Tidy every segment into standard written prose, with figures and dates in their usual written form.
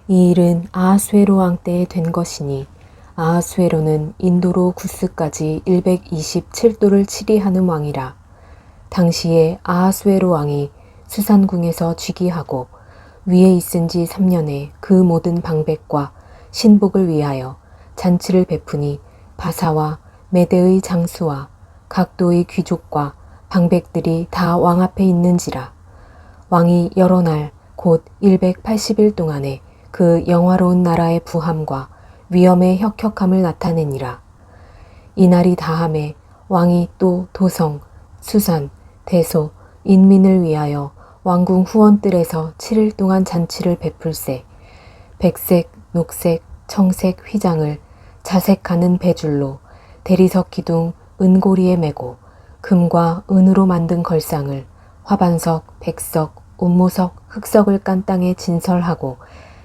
이 일은 아하수에로 왕 때에 된 것이니 아하수에로는 인도로 구스까지 127도를 치리하는 왕이라. 당시에 아하수에로 왕이 수산궁에서 즉위하고 위에 있은 지 3년에 그 모든 방백과 신복을 위하여 잔치를 베푸니 바사와 메대의 장수와 각도의 귀족과 방백들이 다 왕 앞에 있는지라. 왕이 여러 날 곧 180일 동안에 그 영화로운 나라의 부함과 위엄의 혁혁함을 나타내니라. 이날이 다함에 왕이 또 도성, 수산, 대소, 인민을 위하여 왕궁 후원뜰에서 7일 동안 잔치를 베풀세 백색, 녹색, 청색 휘장을 자색하는 배줄로 대리석 기둥 은고리에 메고 금과 은으로 만든 걸상을 화반석, 백석, 옥모석, 흑석을 깐 땅에 진설하고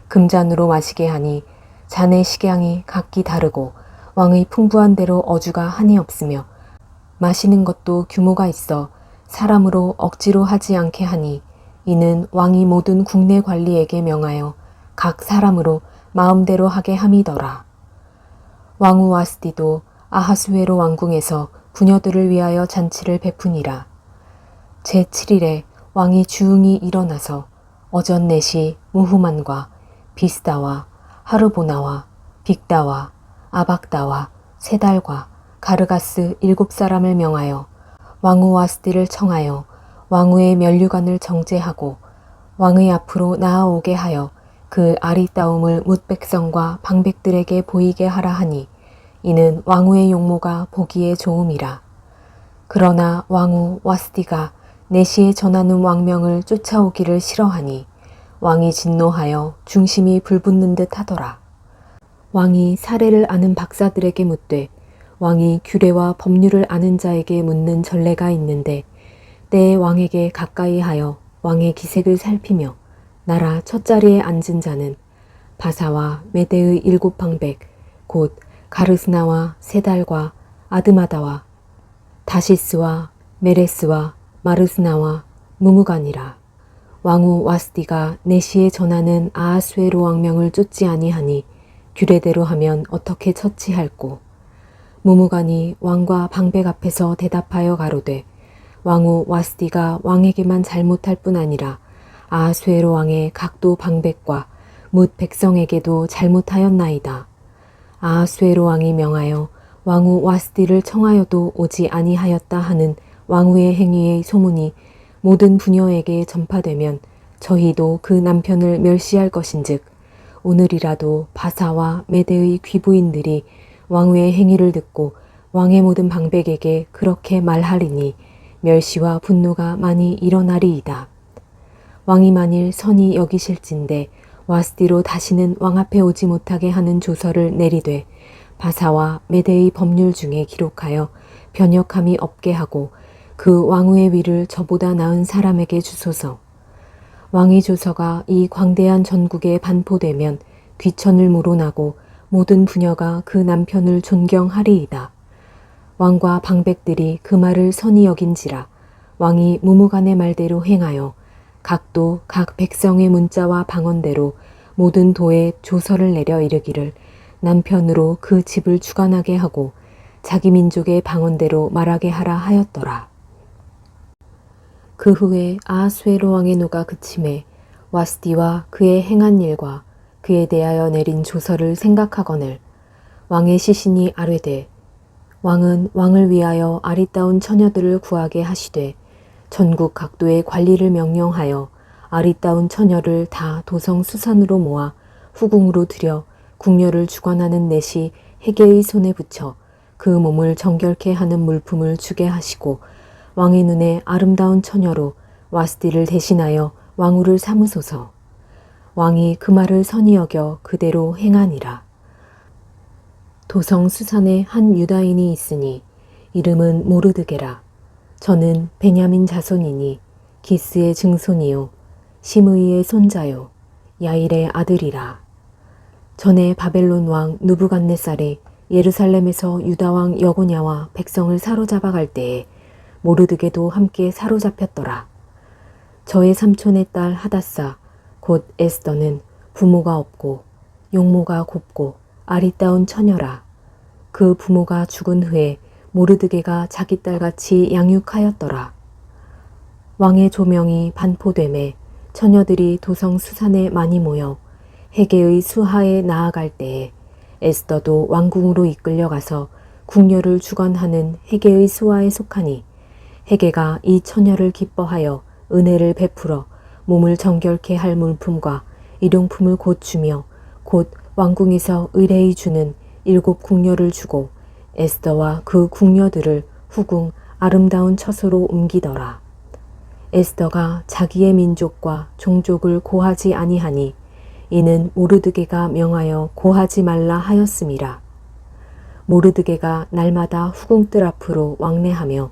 금잔으로 마시게 하니 잔의 식양이 각기 다르고 왕의 풍부한 대로 어주가 한이 없으며 마시는 것도 규모가 있어 사람으로 억지로 하지 않게 하니 이는 왕이 모든 국내 관리에게 명하여 각 사람으로 마음대로 하게 함이더라. 왕후 와스디도 아하수에로 왕궁에서 부녀들을 위하여 잔치를 베푸니라. 제7일에 왕이 주웅이 일어나서 어전 넷이 무후만과 비스다와 하르보나와 빅다와 아박다와 세달과 가르가스 7사람을 명하여 왕후 와스디를 청하여 왕후의 면류관을 정제하고 왕의 앞으로 나아오게 하여 그 아리따움을 뭇 백성과 방백들에게 보이게 하라 하니 이는 왕후의 용모가 보기에 좋음이라. 그러나 왕후 와스디가 내시에 전하는 왕명을 쫓아오기를 싫어하니 왕이 진노하여 중심이 불붙는 듯 하더라. 왕이 사례를 아는 박사들에게 묻되 왕이 규례와 법률을 아는 자에게 묻는 전례가 있는데 때에 왕에게 가까이 하여 왕의 기색을 살피며 나라 첫자리에 앉은 자는 바사와 메대의 7방백 곧 가르스나와 세달과 아드마다와 다시스와 메레스와 마르스나와 무무간이라. 왕후 와스디가 내시에 전하는 아하수에로 왕명을 쫓지 아니하니 규례대로 하면 어떻게 처치할꼬. 무무간이 왕과 방백 앞에서 대답하여 가로되 왕후 와스디가 왕에게만 잘못할 뿐 아니라 아하수에로 왕의 각도 방백과 뭇 백성에게도 잘못하였나이다. 아하수에로 왕이 명하여 왕후 와스디를 청하여도 오지 아니하였다 하는 왕후의 행위의 소문이 모든 부녀에게 전파되면 저희도 그 남편을 멸시할 것인즉 오늘이라도 바사와 메대의 귀부인들이 왕후의 행위를 듣고 왕의 모든 방백에게 그렇게 말하리니 멸시와 분노가 많이 일어나리이다. 왕이 만일 선히 여기실진데 와스디로 다시는 왕 앞에 오지 못하게 하는 조서를 내리되 바사와 메대의 법률 중에 기록하여 변역함이 없게 하고 그 왕후의 위를 저보다 나은 사람에게 주소서. 왕의 조서가 이 광대한 전국에 반포되면 귀천을 물어나고 모든 부녀가 그 남편을 존경하리이다. 왕과 방백들이 그 말을 선히 여긴지라 왕이 무무간의 말대로 행하여 각도 각 백성의 문자와 방언대로 모든 도에 조서를 내려 이르기를 남편으로 그 집을 주관하게 하고 자기 민족의 방언대로 말하게 하라 하였더라. 그 후에 아하수에로 왕의 노가 그침에 와스디와 그의 행한 일과 그에 대하여 내린 조서를 생각하거늘 왕의 시신이 아뢰되 왕은 왕을 위하여 아리따운 처녀들을 구하게 하시되 전국 각도의 관리를 명령하여 아리따운 처녀를 다 도성 수산으로 모아 후궁으로 들여 궁녀를 주관하는 넷이 해계의 손에 붙여 그 몸을 정결케 하는 물품을 주게 하시고 왕의 눈에 아름다운 처녀로 와스디를 대신하여 왕후를 삼으소서. 왕이 그 말을 선히 여겨 그대로 행하니라. 도성 수산에 한 유다인이 있으니 이름은 모르드게라. 저는 베냐민 자손이니 기스의 증손이요 시므이의 손자요 야일의 아들이라. 전에 바벨론 왕 누부갓네살이 예루살렘에서 유다 왕 여고냐와 백성을 사로잡아 갈 때에 모르드게도 함께 사로잡혔더라. 저의 삼촌의 딸 하다사 곧 에스더는 부모가 없고 용모가 곱고 아리따운 처녀라. 그 부모가 죽은 후에 모르드게가 자기 딸같이 양육하였더라. 왕의 조명이 반포되매 처녀들이 도성 수산에 많이 모여 헤게의 수하에 나아갈 때에 에스더도 왕궁으로 이끌려가서 궁녀를 주관하는 헤게의 수하에 속하니 헤게가 이 처녀를 기뻐하여 은혜를 베풀어 몸을 정결케 할 물품과 일용품을 곧 주며 곧 왕궁에서 의뢰히 주는 7 궁녀를 주고 에스더와 그 궁녀들을 후궁 아름다운 처소로 옮기더라. 에스더가 자기의 민족과 종족을 고하지 아니하니 이는 모르드게가 명하여 고하지 말라 하였음이라. 모르드게가 날마다 후궁들 앞으로 왕래하며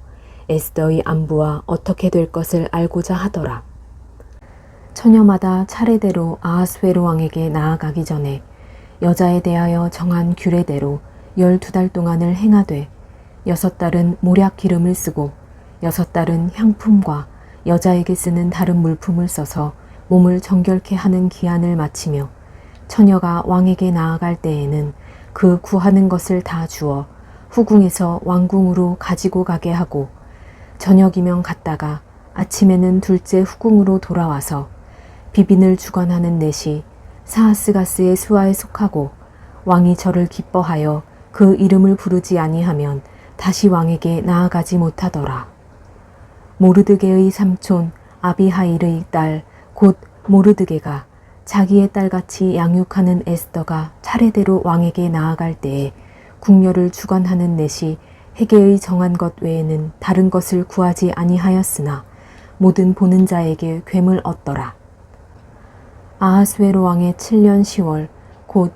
에스더의 안부와 어떻게 될 것을 알고자 하더라. 처녀마다 차례대로 아하스웨로 왕에게 나아가기 전에 여자에 대하여 정한 규례대로 12달 동안을 행하되 6달은 모략 기름을 쓰고 6달은 향품과 여자에게 쓰는 다른 물품을 써서 몸을 정결케 하는 기한을 마치며 처녀가 왕에게 나아갈 때에는 그 구하는 것을 다 주어 후궁에서 왕궁으로 가지고 가게 하고 저녁이면 갔다가 아침에는 둘째 후궁으로 돌아와서 비빈을 주관하는 넷이 사하스가스의 수하에 속하고 왕이 저를 기뻐하여 그 이름을 부르지 아니하면 다시 왕에게 나아가지 못하더라. 모르드게의 삼촌 아비하일의 딸 곧 모르드게가 자기의 딸같이 양육하는 에스더가 차례대로 왕에게 나아갈 때에 궁녀를 주관하는 넷이 헤게의 정한 것 외에는 다른 것을 구하지 아니하였으나 모든 보는 자에게 괴물 얻더라. 아하스웨로 왕의 7년 10월 곧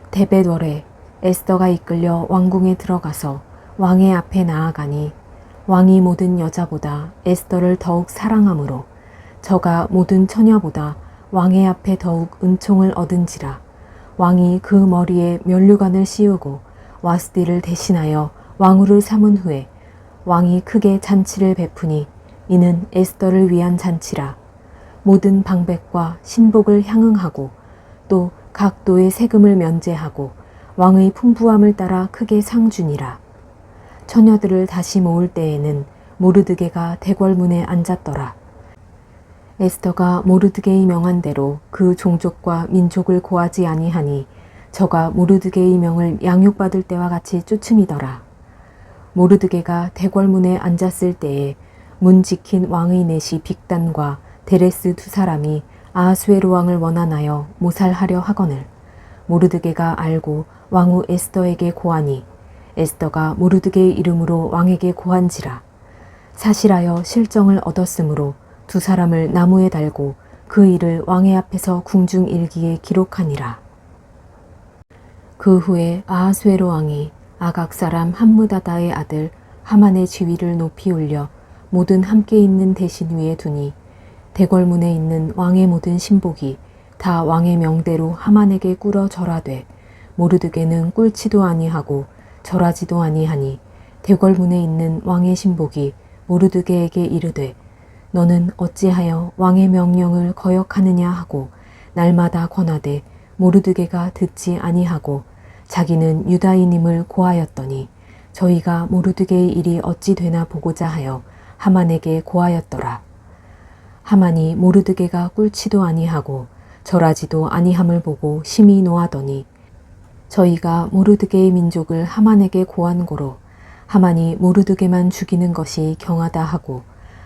데벳월에 에스더가 이끌려 왕궁에 들어가서 왕의 앞에 나아가니 왕이 모든 여자보다 에스더를 더욱 사랑하므로 저가 모든 처녀보다 왕의 앞에 더욱 은총을 얻은지라. 왕이 그 머리에 면류관을 씌우고 와스디를 대신하여 왕후를 삼은 후에 왕이 크게 잔치를 베푸니 이는 에스더를 위한 잔치라. 모든 방백과 신복을 향응하고 또 각 도의 세금을 면제하고 왕의 풍부함을 따라 크게 상주니라. 처녀들을 다시 모을 때에는 모르드게가 대궐문에 앉았더라. 에스더가 모르드게의 명한 대로 그 종족과 민족을 고하지 아니하니 저가 모르드게의 명을 양육받을 때와 같이 쫓음이더라. 모르드게가 대궐문에 앉았을 때에 문 지킨 왕의 넷이 빅단과 데레스 2사람이 아하스웨로 왕을 원한하여 모살하려 하거늘 모르드게가 알고 왕후 에스더에게 고하니 에스더가 모르드게의 이름으로 왕에게 고한지라. 사실하여 실정을 얻었으므로 2사람을 나무에 달고 그 일을 왕의 앞에서 궁중 일기에 기록하니라. 그 후에 아하스웨로 왕이 아각 사람 함므다다의 아들 하만의 지위를 높이 올려 모든 함께 있는 대신 위에 두니 대궐문에 있는 왕의 모든 신복이 다 왕의 명대로 하만에게 꿇어 절하되 모르드게는 꿇지도 아니하고 절하지도 아니하니 대궐문에 있는 왕의 신복이 모르드게에게 이르되 너는 어찌하여 왕의 명령을 거역하느냐 하고 날마다 권하되 모르드게가 듣지 아니하고 자기는 유다인임을 고하였더니 저희가 모르드게의 일이 어찌 되나 보고자 하여 하만에게 고하였더라. 하만이 모르드게가 꿇지도 아니하고 절하지도 아니함을 보고 심히 노하더니 저희가 모르드게의 민족을 하만에게 고한 고로 하만이 모르드게만 죽이는 것이 경하다 하고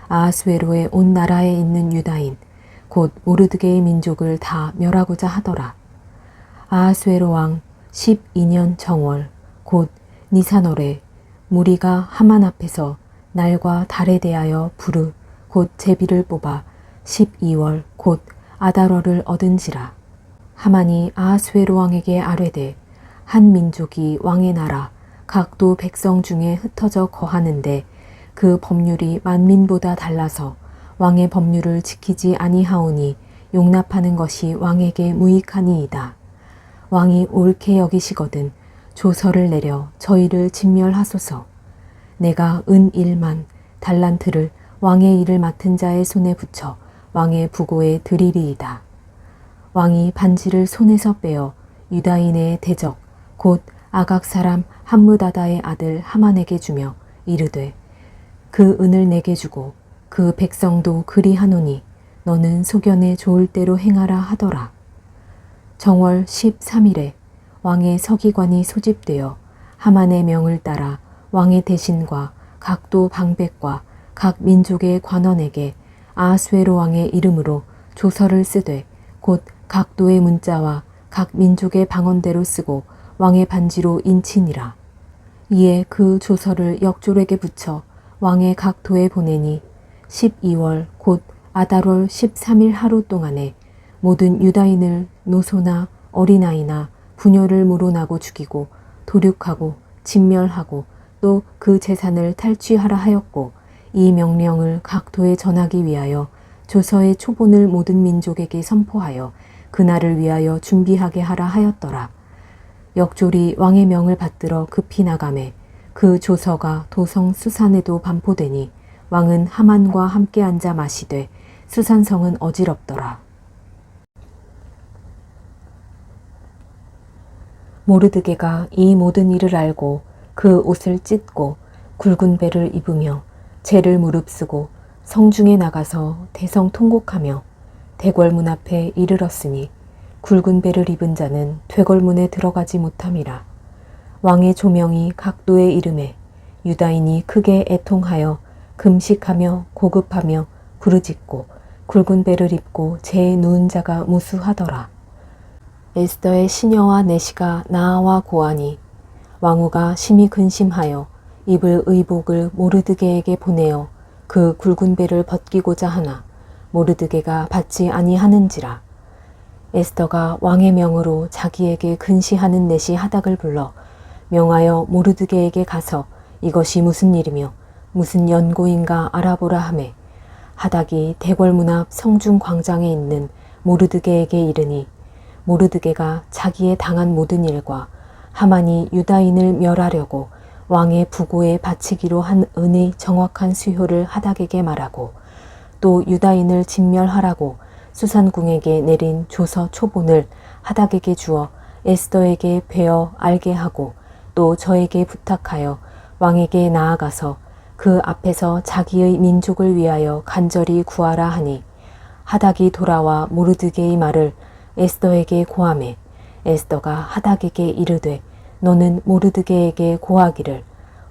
아하스웨로의 온 나라에 있는 유다인 곧 모르드게의 민족을 다 멸하고자 하더라. 아하스웨로 왕 12년 정월 곧 니산월에 무리가 하만 앞에서 날과 달에 대하여 부르 곧 제비를 뽑아 12월 곧 아달월을 얻은지라. 하만이 아하스웨로 왕에게 아뢰되 한 민족이 왕의 나라 각도 백성 중에 흩어져 거하는데 그 법률이 만민보다 달라서 왕의 법률을 지키지 아니하오니 용납하는 것이 왕에게 무익하니이다. 왕이 옳게 여기시거든 조서를 내려 저희를 진멸하소서. 내가 은 1만 달란트를 왕의 일을 맡은 자의 손에 붙여 왕의 부고에 드리리이다. 왕이 반지를 손에서 빼어 유다인의 대적 곧 아각 사람 함므다다의 아들 하만에게 주며 이르되 그 은을 내게 주고 그 백성도 그리하노니 너는 소견에 좋을 대로 행하라 하더라. 정월 13일에 왕의 서기관이 소집되어 하만의 명을 따라 왕의 대신과 각도 방백과 각 민족의 관원에게 아하수에로 왕의 이름으로 조서를 쓰되 곧 각도의 문자와 각 민족의 방언대로 쓰고 왕의 반지로 인치니라. 이에 그 조서를 역졸에게 붙여 왕의 각 도에 보내니 12월 곧 아달월 13일 하루 동안에 모든 유다인을 노소나 어린아이나 부녀를 물어나고 죽이고 도륙하고 진멸하고 또 그 재산을 탈취하라 하였고 이 명령을 각 도에 전하기 위하여 조서의 초본을 모든 민족에게 선포하여 그날을 위하여 준비하게 하라 하였더라. 역졸이 왕의 명을 받들어 급히 나가매 그 조서가 도성 수산에도 반포되니 왕은 하만과 함께 앉아 마시되 수산성은 어지럽더라. 모르드게가 이 모든 일을 알고 그 옷을 찢고 굵은 배를 입으며 재를 무릅쓰고 성중에 나가서 대성 통곡하며 대궐문 앞에 이르렀으니 굵은 배를 입은 자는 되궐문에 들어가지 못함이라. 왕의 조명이 각도에 이름에 유다인이 크게 애통하여 금식하며 고급하며 부르짖고 굵은 배를 입고 재에 누운 자가 무수하더라. 에스더의 시녀와 내시가 나아와 고하니 왕후가 심히 근심하여 입을 의복을 모르드게에게 보내어 그 굵은 배를 벗기고자 하나 모르드게가 받지 아니하는지라. 에스더가 왕의 명으로 자기에게 근시하는 내시 하닥을 불러 명하여 모르드게에게 가서 이것이 무슨 일이며 무슨 연고인가 알아보라 하매 하닥이 대궐문 앞 성중 광장에 있는 모르드게에게 이르니 모르드게가 자기의 당한 모든 일과 하만이 유다인을 멸하려고 왕의 부고에 바치기로 한 은의 정확한 수효를 하닥에게 말하고 또 유다인을 진멸하라고 수산궁에게 내린 조서 초본을 하닥에게 주어 에스더에게 베어 알게 하고 또 저에게 부탁하여 왕에게 나아가서 그 앞에서 자기의 민족을 위하여 간절히 구하라 하니 하닥이 돌아와 모르드게의 말을 에스더에게 고하매 에스더가 하닥에게 이르되 너는 모르드게에게 고하기를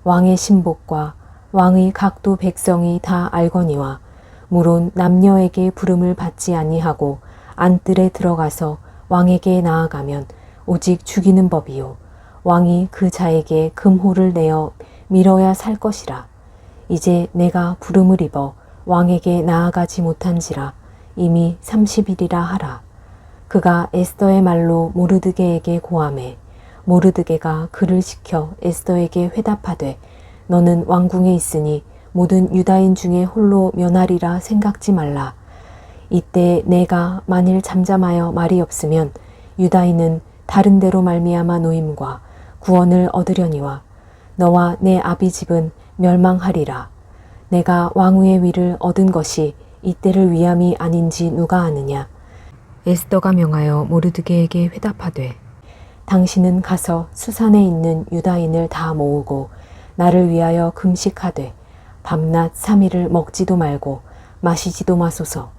왕의 신복과 왕의 각도 백성이 다 알거니와 물론 남녀에게 부름을 받지 아니하고 안뜰에 들어가서 왕에게 나아가면 오직 죽이는 법이요 왕이 그 자에게 금호를 내어 밀어야 살 것이라. 이제 내가 부름을 입어 왕에게 나아가지 못한지라 이미 30일이라 하라. 그가 에스더의 말로 모르드게에게 고하매 모르드게가 그를 시켜 에스더에게 회답하되 너는 왕궁에 있으니 모든 유다인 중에 홀로 면하리라 생각지 말라. 이때 내가 만일 잠잠하여 말이 없으면 유다인은 다른 데로 말미암아 노임과 구원을 얻으려니와 너와 내 아비 집은 멸망하리라. 내가 왕후의 위를 얻은 것이 이때를 위함이 아닌지 누가 아느냐. 에스더가 명하여 모르드게에게 회답하되 당신은 가서 수산에 있는 유다인을 다 모으고 나를 위하여 금식하되 밤낮 3일을 먹지도 말고 마시지도 마소서.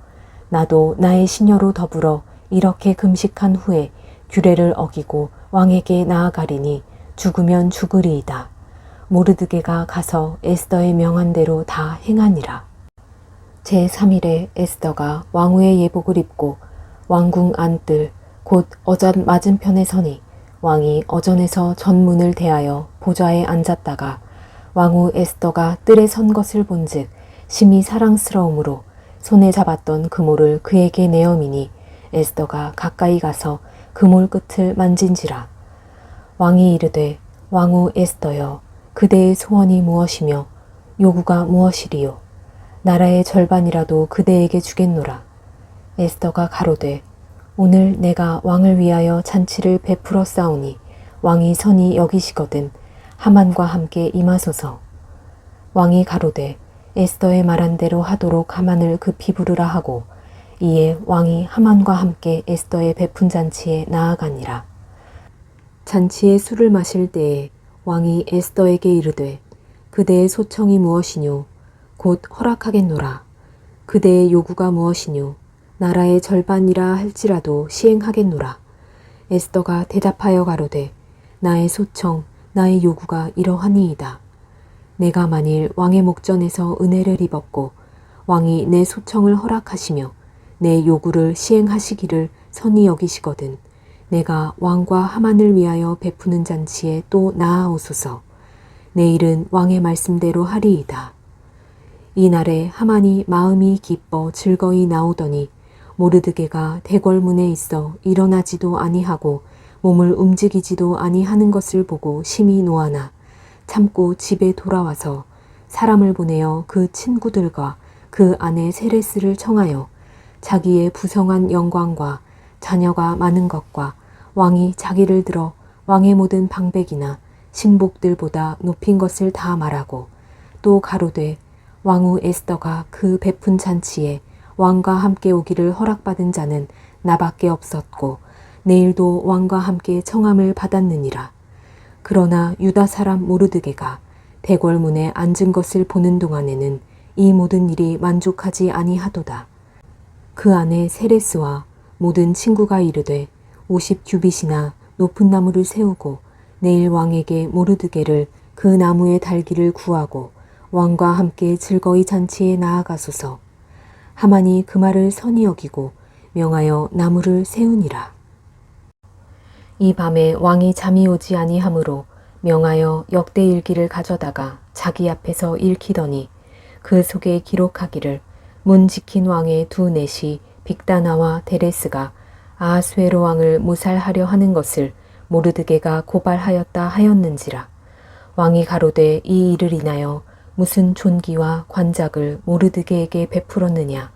나도 나의 시녀로 더불어 이렇게 금식한 후에 규례를 어기고 왕에게 나아가리니 죽으면 죽으리이다. 모르드게가 가서 에스더의 명한 대로 다 행하니라. 제3일에 에스더가 왕후의 예복을 입고 왕궁 안뜰 곧 어전 맞은편에 서니 왕이 어전에서 전문을 대하여 보좌에 앉았다가 왕후 에스더가 뜰에 선 것을 본즉 심히 사랑스러움으로 손에 잡았던 그모를 그에게 내어미니 에스더가 가까이 가서 그몰 끝을 만진지라. 왕이 이르되 왕후 에스더여 그대의 소원이 무엇이며 요구가 무엇이리요. 나라의 절반이라도 그대에게 주겠노라. 에스더가 가로되 오늘 내가 왕을 위하여 잔치를 베풀어 싸우니 왕이 선히 여기시거든 하만과 함께 임하소서. 왕이 가로되 에스더의 말한 대로 하도록 하만을 급히 부르라 하고 이에 왕이 하만과 함께 에스더의 베푼 잔치에 나아가니라. 잔치에 술을 마실 때에 왕이 에스더에게 이르되 그대의 소청이 무엇이뇨? 곧 허락하겠노라. 그대의 요구가 무엇이뇨? 나라의 절반이라 할지라도 시행하겠노라. 에스더가 대답하여 가로되 나의 소청, 나의 요구가 이러하니이다. 내가 만일 왕의 목전에서 은혜를 입었고 왕이 내 소청을 허락하시며 내 요구를 시행하시기를 선히 여기시거든 내가 왕과 하만을 위하여 베푸는 잔치에 또 나아오소서. 내일은 왕의 말씀대로 하리이다. 이날에 하만이 마음이 기뻐 즐거이 나오더니 모르드게가 대궐문에 있어 일어나지도 아니하고 몸을 움직이지도 아니하는 것을 보고 심히 노하나 참고 집에 돌아와서 사람을 보내어 그 친구들과 그 아내 세레스를 청하여 자기의 부성한 영광과 자녀가 많은 것과 왕이 자기를 들어 왕의 모든 방백이나 신복들보다 높인 것을 다 말하고 또 가로되 왕후 에스더가 그 베푼 잔치에 왕과 함께 오기를 허락받은 자는 나밖에 없었고 내일도 왕과 함께 청함을 받았느니라. 그러나 유다 사람 모르드게가 대궐문에 앉은 것을 보는 동안에는 이 모든 일이 만족하지 아니하도다. 그 안에 세레스와 모든 친구가 이르되 50규빗이나 높은 나무를 세우고 내일 왕에게 모르드게를 그 나무에 달기를 구하고 왕과 함께 즐거이 잔치에 나아가소서. 하만이 그 말을 선히 여기고 명하여 나무를 세우니라. 이 밤에 왕이 잠이 오지 아니하므로 명하여 역대일기를 가져다가 자기 앞에서 읽히더니 그 속에 기록하기를 문 지킨 왕의 두 넷이 빅다나와 데레스가 아하수에로 왕을 모살하려 하는 것을 모르드게가 고발하였다 하였는지라. 왕이 가로되 이 일을 인하여 무슨 존귀와 관작을 모르드게에게 베풀었느냐.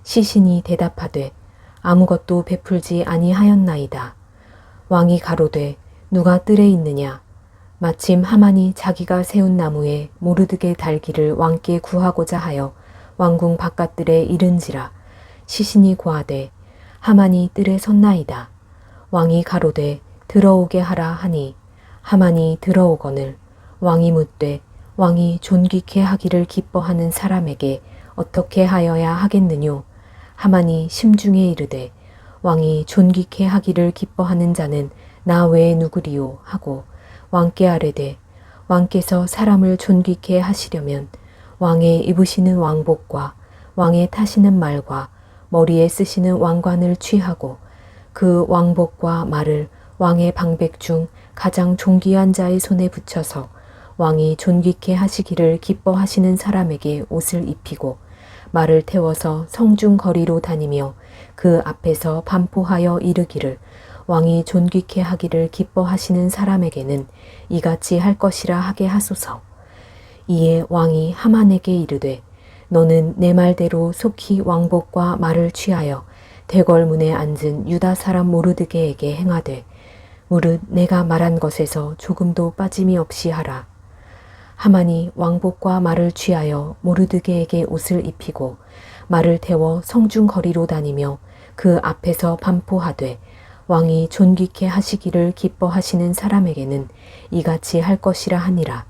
시신이 대답하되 아무것도 베풀지 아니하였나이다. 왕이 가로되 누가 뜰에 있느냐. 마침 하만이 자기가 세운 나무에 모르드게 달기를 왕께 구하고자 하여 왕궁 바깥들에 이른지라. 시신이 고하되 하만이 뜰에 섰나이다. 왕이 가로되 들어오게 하라 하니 하만이 들어오거늘 왕이 묻되 왕이 존귀케 하기를 기뻐하는 사람에게 어떻게 하여야 하겠느뇨. 하만이 심중에 이르되 왕이 존귀케 하기를 기뻐하는 자는 나 외에 누구리요 하고 왕께 아뢰되 왕께서 사람을 존귀케 하시려면 왕의 입으시는 왕복과 왕의 타시는 말과 머리에 쓰시는 왕관을 취하고 그 왕복과 말을 왕의 방백 중 가장 존귀한 자의 손에 붙여서 왕이 존귀케 하시기를 기뻐하시는 사람에게 옷을 입히고 말을 태워서 성중 거리로 다니며 그 앞에서 반포하여 이르기를 왕이 존귀케 하기를 기뻐하시는 사람에게는 이같이 할 것이라 하게 하소서. 이에 왕이 하만에게 이르되 너는 내 말대로 속히 왕복과 말을 취하여 대궐문에 앉은 유다 사람 모르드게에게 행하되 무릇 내가 말한 것에서 조금도 빠짐이 없이 하라. 하만이 왕복과 말을 취하여 모르드게에게 옷을 입히고 말을 태워 성중 거리로 다니며 그 앞에서 반포하되 왕이 존귀케 하시기를 기뻐하시는 사람에게는 이같이 할 것이라 하니라.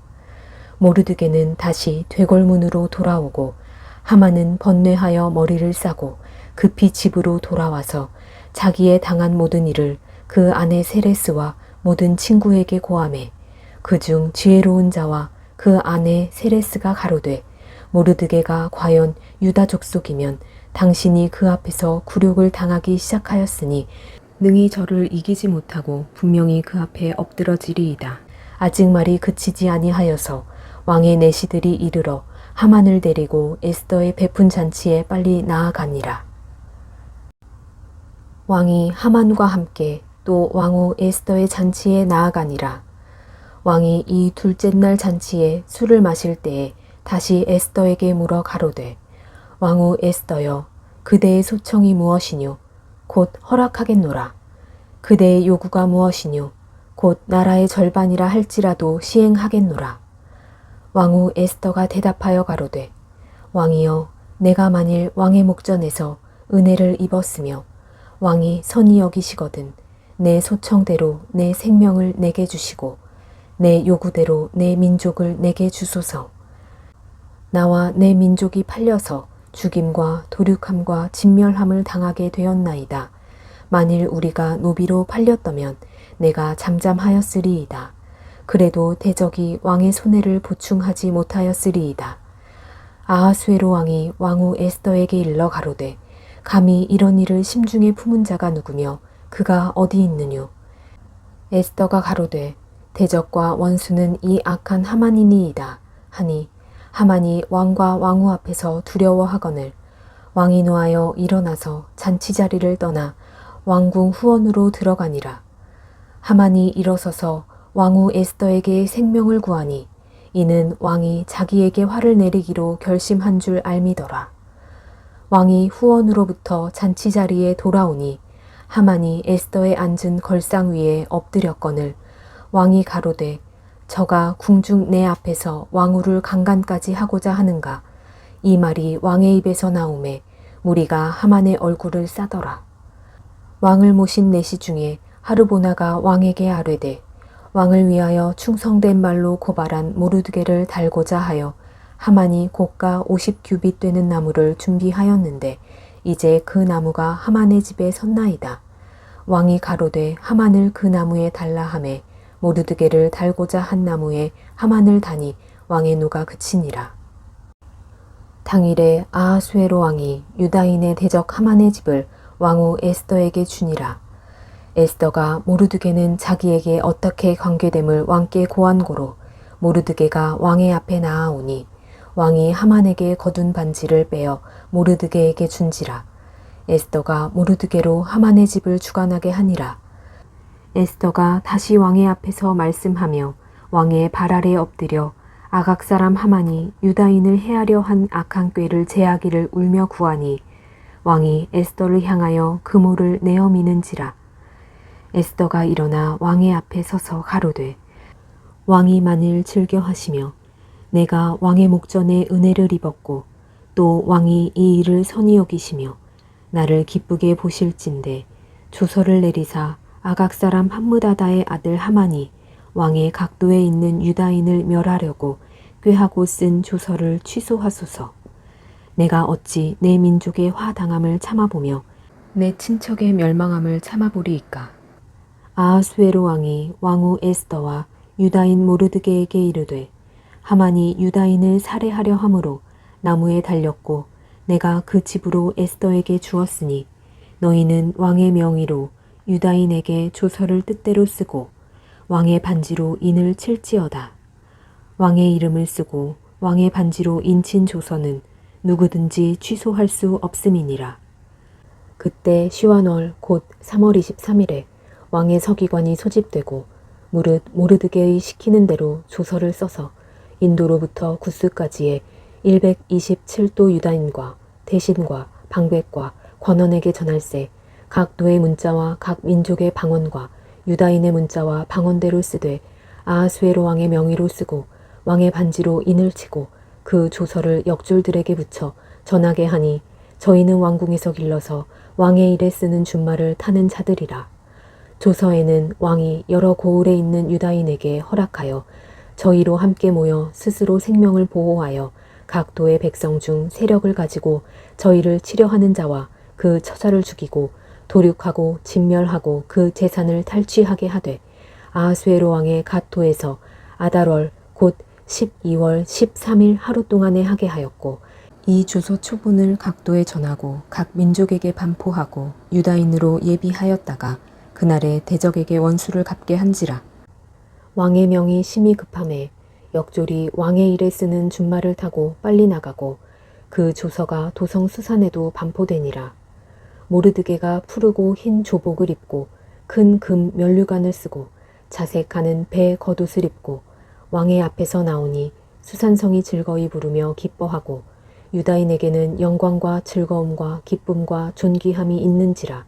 모르드게는 다시 되궐문으로 돌아오고 하만은 번뇌하여 머리를 싸고 급히 집으로 돌아와서 자기의 당한 모든 일을 그 아내 세레스와 모든 친구에게 고하매 그중 지혜로운 자와 그 아내 세레스가 가로되 모르드게가 과연 유다 족속이면 당신이 그 앞에서 굴욕을 당하기 시작하였으니 능히 저를 이기지 못하고 분명히 그 앞에 엎드러지리이다. 아직 말이 그치지 아니하여서 왕의 내시들이 이르러 하만을 데리고 에스더의 베푼 잔치에 빨리 나아가니라. 왕이 하만과 함께 또 왕후 에스더의 잔치에 나아가니라. 왕이 이 둘째 날 잔치에 술을 마실 때에 다시 에스더에게 물어 가로되 왕후 에스더여 그대의 소청이 무엇이뇨? 곧 허락하겠노라. 그대의 요구가 무엇이뇨? 곧 나라의 절반이라 할지라도 시행하겠노라. 왕후 에스더가 대답하여 가로되 왕이여 내가 만일 왕의 목전에서 은혜를 입었으며 왕이 선히 여기시거든 내 소청대로 내 생명을 내게 주시고 내 요구대로 내 민족을 내게 주소서. 나와 내 민족이 팔려서 죽임과 도륙함과 진멸함을 당하게 되었나이다. 만일 우리가 노비로 팔렸다면 내가 잠잠하였으리이다. 그래도 대적이 왕의 손해를 보충하지 못하였으리이다. 아하수에로 왕이 왕후 에스더에게 일러 가로되 감히 이런 일을 심중에 품은 자가 누구며 그가 어디 있느뇨. 에스더가 가로되 대적과 원수는 이 악한 하만이니이다 하니 하만이 왕과 왕후 앞에서 두려워하거늘 왕이 노하여 일어나서 잔치자리를 떠나 왕궁 후원으로 들어가니라. 하만이 일어서서 왕후 에스더에게 생명을 구하니 이는 왕이 자기에게 화를 내리기로 결심한 줄 알미더라. 왕이 후원으로부터 잔치자리에 돌아오니 하만이 에스더에 앉은 걸상 위에 엎드렸거늘 왕이 가로되 저가 궁중 내 앞에서 왕후를 강간까지 하고자 하는가. 이 말이 왕의 입에서 나오매 무리가 하만의 얼굴을 싸더라. 왕을 모신 내시 중에 하르보나가 왕에게 아뢰되 왕을 위하여 충성된 말로 고발한 모르드게를 달고자 하여 하만이 고가 50규빗 되는 나무를 준비하였는데 이제 그 나무가 하만의 집에 섰나이다. 왕이 가로되 하만을 그 나무에 달라 하매 모르드게를 달고자 한 나무에 하만을 다니 왕의 노가 그치니라. 당일에 아하수에로 왕이 유다인의 대적 하만의 집을 왕후 에스더에게 주니라. 에스더가 모르드게는 자기에게 어떻게 관계됨을 왕께 고한고로 모르드게가 왕의 앞에 나아오니 왕이 하만에게 거둔 반지를 빼어 모르드게에게 준지라. 에스더가 모르드게로 하만의 집을 주관하게 하니라. 에스더가 다시 왕의 앞에서 말씀하며 왕의 발 아래 엎드려 아각 사람 하만이 유다인을 해하려 한 악한 꾀를 제하기를 울며 구하니 왕이 에스더를 향하여 그물을 내어 미는지라. 에스더가 일어나 왕의 앞에 서서 가로되 왕이 만일 즐겨하시며 내가 왕의 목전에 은혜를 입었고 또 왕이 이 일을 선히 여기시며 나를 기쁘게 보실진대 조서를 내리사 아각 사람 함므다다의 아들 하만이 왕의 각도에 있는 유다인을 멸하려고 꾀하고 쓴 조서를 취소하소서. 내가 어찌 내 민족의 화당함을 참아보며 내 친척의 멸망함을 참아보리이까. 아하수에로 왕이 왕후 에스더와 유다인 모르드게에게 이르되 하만이 유다인을 살해하려 함으로 나무에 달렸고 내가 그 집으로 에스더에게 주었으니 너희는 왕의 명의로 유다인에게 조서를 뜻대로 쓰고 왕의 반지로 인을 칠지어다. 왕의 이름을 쓰고 왕의 반지로 인친 조서는 누구든지 취소할 수 없음이니라. 그때 시완월 곧 3월 23일에 왕의 서기관이 소집되고 무릇 모르드게의 시키는 대로 조서를 써서 인도로부터 구스까지의 127도 유다인과 대신과 방백과 관원에게 전할세 각 도의 문자와 각 민족의 방언과 유다인의 문자와 방언대로 쓰되 아하수에로 왕의 명의로 쓰고 왕의 반지로 인을 치고 그 조서를 역졸들에게 붙여 전하게 하니 저희는 왕궁에서 길러서 왕의 일에 쓰는 준말을 타는 자들이라. 조서에는 왕이 여러 고을에 있는 유다인에게 허락하여 저희로 함께 모여 스스로 생명을 보호하여 각 도의 백성 중 세력을 가지고 저희를 치려하는 자와 그 처자를 죽이고 도륙하고 진멸하고 그 재산을 탈취하게 하되 아하수에로 왕의 갓 도에서 아달월 곧 12월 13일 하루 동안에 하게 하였고 이 주소 초본을 각 도에 전하고 각 민족에게 반포하고 유다인으로 예비하였다가 그날에 대적에게 원수를 갚게 한지라. 왕의 명이 심히 급함에 역졸이 왕의 일에 쓰는 준말을 타고 빨리 나가고 그 조서가 도성 수산에도 반포되니라. 모르드게가 푸르고 흰 조복을 입고 큰 금 면류관을 쓰고 자색하는 배 겉옷을 입고 왕의 앞에서 나오니 수산성이 즐거이 부르며 기뻐하고 유다인에게는 영광과 즐거움과 기쁨과 존귀함이 있는지라.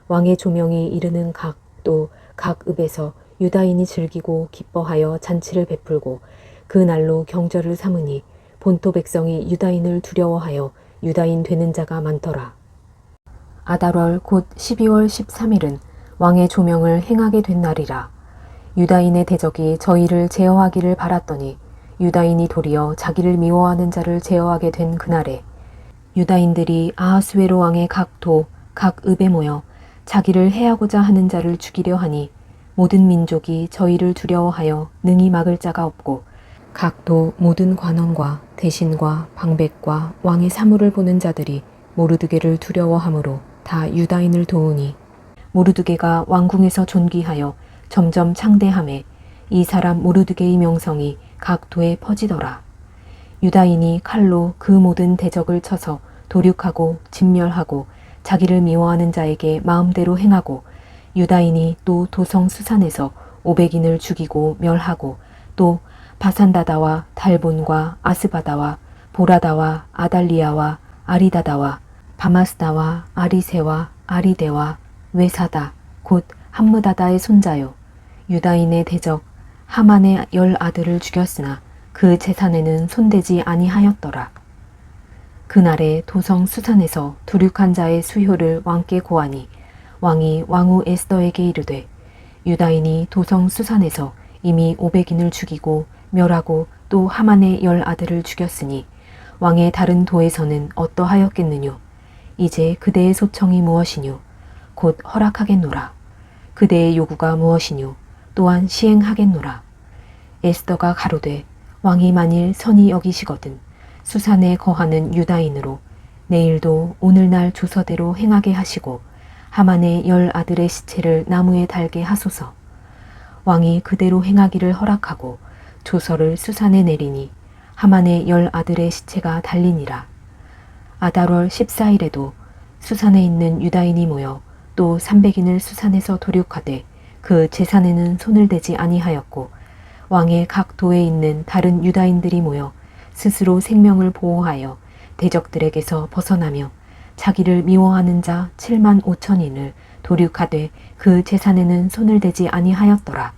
왕의 조명이 이르는 각 또 각 읍에서 유다인이 즐기고 기뻐하여 잔치를 베풀고 그 날로 경절을 삼으니 본토 백성이 유다인을 두려워하여 유다인 되는 자가 많더라. 아달월 곧 12월 13일은 왕의 조명을 행하게 된 날이라. 유다인의 대적이 저희를 제어하기를 바랐더니 유다인이 도리어 자기를 미워하는 자를 제어하게 된 그날에 유다인들이 아하수에로 왕의 각 도, 각 읍에 모여 자기를 해하고자 하는 자를 죽이려 하니 모든 민족이 저희를 두려워하여 능히 막을 자가 없고 각 도 모든 관원과 대신과 방백과 왕의 사물을 보는 자들이 모르드게를 두려워하므로 다 유다인을 도우니 모르드게가 왕궁에서 존귀하여 점점 창대함에 이 사람 모르드게의 명성이 각 도에 퍼지더라. 유다인이 칼로 그 모든 대적을 쳐서 도륙하고 진멸하고 자기를 미워하는 자에게 마음대로 행하고 유다인이 또 도성 수산에서 500인을 죽이고 멸하고 또 바산다다와 달본과 아스바다와 보라다와 아달리아와 아리다다와 바마스다와 아리세와 아리데와 외사다 곧 함므다다의 손자요 유다인의 대적 하만의 10아들을 죽였으나 그 재산에는 손대지 아니하였더라. 그날에 도성 수산에서 도륙한 자의 수효를 왕께 고하니 왕이 왕후 에스더에게 이르되 유다인이 도성 수산에서 이미 500인을 죽이고 멸하고 또 하만의 10아들을 죽였으니 왕의 다른 도에서는 어떠하였겠느뇨. 이제 그대의 소청이 무엇이뇨. 곧 허락하겠노라. 그대의 요구가 무엇이뇨. 또한 시행하겠노라. 에스더가 가로되 왕이 만일 선히 여기시거든 수산에 거하는 유다인으로 내일도 오늘날 조서대로 행하게 하시고 하만의 10아들의 시체를 나무에 달게 하소서. 왕이 그대로 행하기를 허락하고 조서를 수산에 내리니 하만의 10아들의 시체가 달리니라. 아달월 14일에도 수산에 있는 유다인이 모여 또 300인을 수산에서 도륙하되 그 재산에는 손을 대지 아니하였고 왕의 각 도에 있는 다른 유다인들이 모여 스스로 생명을 보호하여 대적들에게서 벗어나며 자기를 미워하는 자 7만 5천인을 도륙하되 그 재산에는 손을 대지 아니하였더라.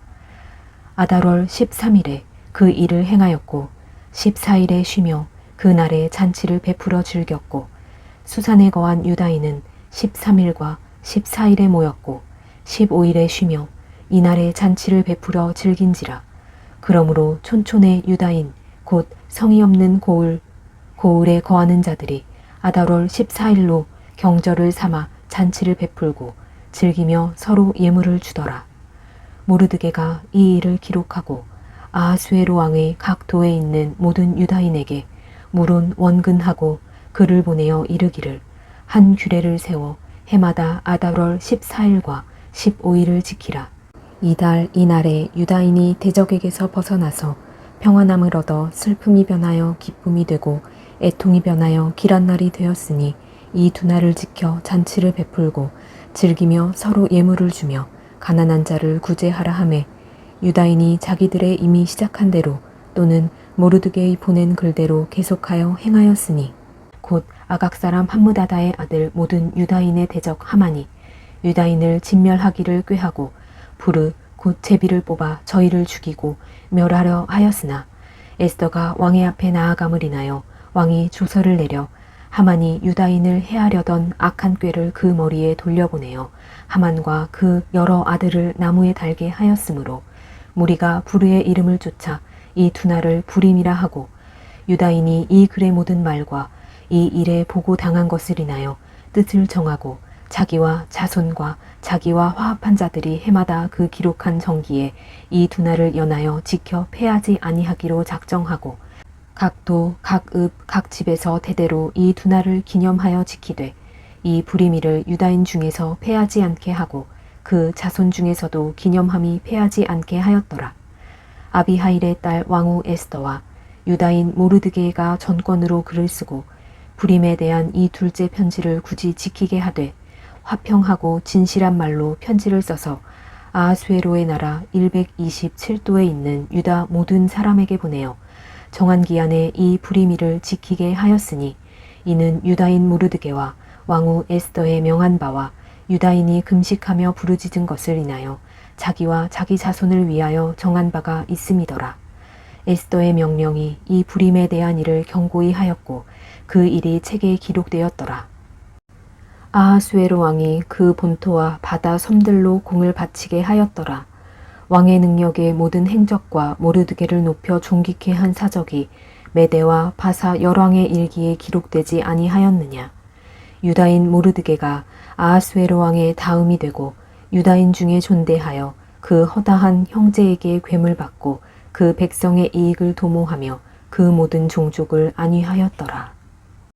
아달월 13일에 그 일을 행하였고 14일에 쉬며 그날에 잔치를 베풀어 즐겼고 수산에 거한 유다인은 13일과 14일에 모였고 15일에 쉬며 이날에 잔치를 베풀어 즐긴지라. 그러므로 촌촌의 유다인 곧 성이 없는 고을에 거하는 자들이 아달월 14일로 경절을 삼아 잔치를 베풀고 즐기며 서로 예물을 주더라. 모르드게가 이 일을 기록하고 아하수에로 왕의 각 도에 있는 모든 유다인에게 물론 원근하고 글을 보내어 이르기를 한 규례를 세워 해마다 아달월 14일과 15일을 지키라. 이달 이날에 유다인이 대적에게서 벗어나서 평안함을 얻어 슬픔이 변하여 기쁨이 되고 애통이 변하여 길한 날이 되었으니 이 두 날을 지켜 잔치를 베풀고 즐기며 서로 예물을 주며 가난한 자를 구제하라 하매 유다인이 자기들의 이미 시작한 대로 또는 모르드게의 보낸 글대로 계속하여 행하였으니 곧 아각 사람 함므다다의 아들 모든 유다인의 대적 하만이 유다인을 진멸하기를 꾀하고 부르 곧 제비를 뽑아 저희를 죽이고 멸하려 하였으나 에스더가 왕의 앞에 나아감을 인하여 왕이 조서를 내려 하만이 유다인을 해하려던 악한 꾀를 그 머리에 돌려보내어 하만과 그 여러 아들을 나무에 달게 하였으므로 무리가 부르의 이름을 쫓아 이 두 날을 불임이라 하고 유다인이 이 글의 모든 말과 이 일에 보고 당한 것을 인하여 뜻을 정하고 자기와 자손과 자기와 화합한 자들이 해마다 그 기록한 정기에 이 두 날을 연하여 지켜 패하지 아니하기로 작정하고 각 도, 각 읍, 각 집에서 대대로 이 두 날을 기념하여 지키되 이 불임이를 유다인 중에서 패하지 않게 하고 그 자손 중에서도 기념함이 패하지 않게 하였더라. 아비하일의 딸 왕후 에스더와 유다인 모르드게가 전권으로 글을 쓰고 불임에 대한 이 둘째 편지를 굳이 지키게 하되 화평하고 진실한 말로 편지를 써서 아하수에로의 나라 127도에 있는 유다 모든 사람에게 보내어 정한 기한에 이 불임이를 지키게 하였으니 이는 유다인 모르드게와 왕후 에스더의 명한 바와 유다인이 금식하며 부르짖은 것을 인하여 자기와 자기 자손을 위하여 정한 바가 있음이더라. 에스더의 명령이 이 불임에 대한 일을 경고히 하였고 그 일이 책에 기록되었더라. 아하수에로 왕이 그 본토와 바다 섬들로 공을 바치게 하였더라. 왕의 능력의 모든 행적과 모르드게를 높여 존귀케 한 사적이 메대와 바사 열왕의 일기에 기록되지 아니하였느냐. 유다인 모르드게가 아하수에로 왕의 다음이 되고 유다인 중에 존대하여 그 허다한 형제에게 괴물 받고 그 백성의 이익을 도모하며 그 모든 종족을 안위하였더라.